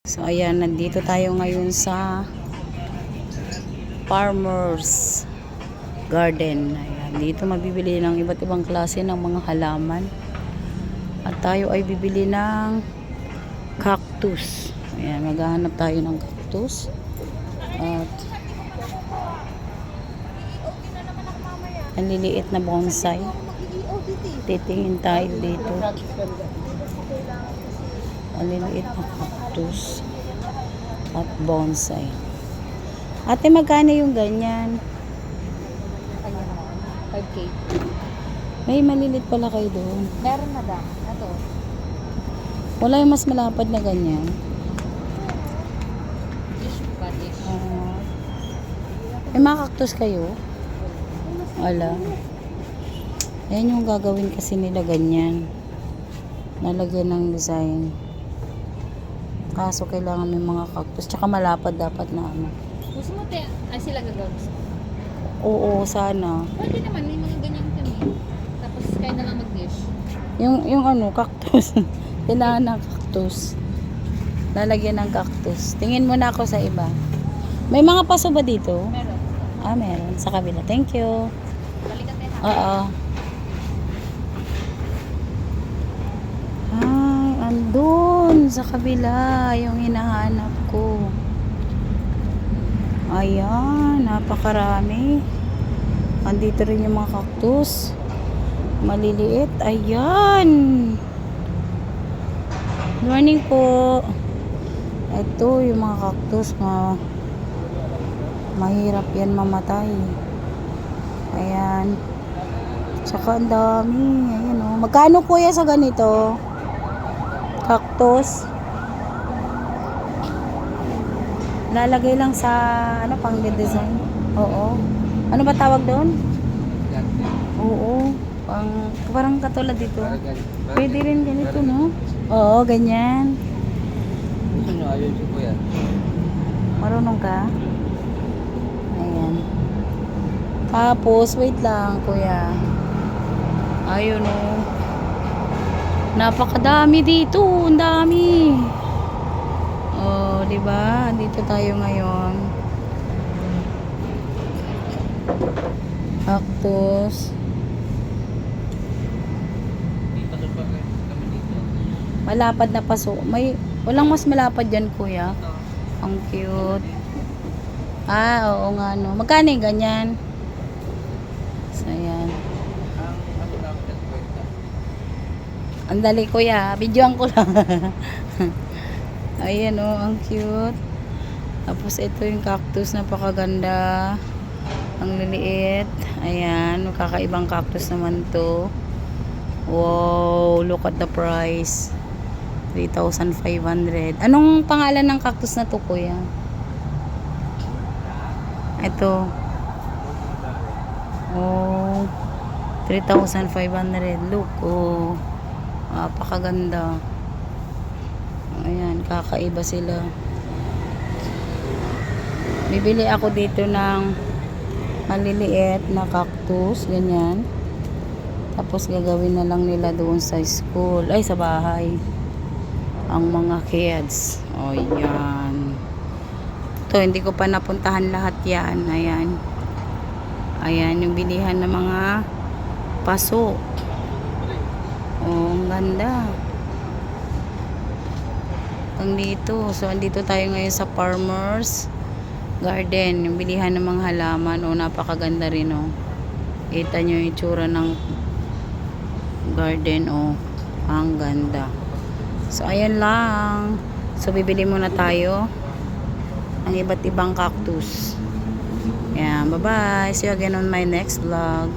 So ayan, nandito tayo ngayon sa Farmers Garden. Ayan, dito mabibili ng iba't ibang klase ng mga halaman. At tayo ay bibili ng cactus. Ayan, maghahanap tayo ng cactus. At ang liliit na bonsai. Titingin tayo dito. Ang liliit na cactus at bonsai. Ate, magkano yung ganyan? 5K. May malilit pala kayo doon. Meron na daw. Ito. Wala yung mas malapad na ganyan. Dish pa dish. May mga cactus kayo? Wala. Ayan yung gagawin kasi nila ganyan. Nalagyan ng design. Kaso kailangan may mga cactus. Tsaka malapad dapat na ano. Gusto mo sila gagawin? Oo, sana. Pwede naman. May mga ganyang kami. Tapos kaya na lang mag-dish. Yung ano, cactus. Kailangan ng cactus. Lalagyan ng cactus. Tingin muna ako sa iba. May mga paso ba dito? Meron. Ah, meron. Sa kabila. Thank you. Balikan tayo. Oo. Ay, andun sa kabila yung hinahanap ko. Ayan, napakarami. Andito rin yung mga cactus. Maliliit. Ayan. Good morning po. Ito yung mga cactus na mahirap yan mamatay. Ayan. Tsaka ang dami. Ayan o. Magkano kuya sa ganito? Cactus. Lalagay lang sa ano pang design. Oo. Ano ba tawag doon? Oo. Parang katulad dito. Pwede rin ganito, no? Oo, ganyan. Ayun si Kuya. Marunong ka? Ayan. Tapos, wait lang, kuya. Ayun, oh. Napakadami dito. Ang dami. Oh, di ba? Dito tayo ngayon. Cactus. Malapad na paso. Walang mas malapad dyan, kuya. Ang cute. Ah, oo nga, no. Magkano yung ganyan? So, ayan. Ang dali, kuya. Videoan ko lang. Ayan, oh. Ang cute. Tapos, ito yung cactus. Napakaganda. Ang liliit. Ayan. Kakaibang cactus naman to. Wow. Look at the price. 3,500. Anong pangalan ng cactus na to, kuya? Ito. Oh. 3,500. Look. Oh. Napakaganda. Ayan. Kakaiba sila. Bibili ako dito ng maliliit na cactus. Ganyan. Tapos gagawin na lang nila doon sa school. Ay, sa bahay. Ang mga kids. O, yan. Ito, hindi ko pa napuntahan lahat yan. Ayan. Ayan, yung bilihan ng mga paso. O, ang ganda. Hanggang dito. So, andito tayo ngayon sa Farmers Garden. Yung bilihan ng mga halaman. O, napakaganda rin, o. Kita nyo yung itsura ng garden, o. Ang ganda. So, ayan lang. So, bibili muna tayo ng iba't ibang cactus. Ayan, bye-bye. See you again on my next vlog.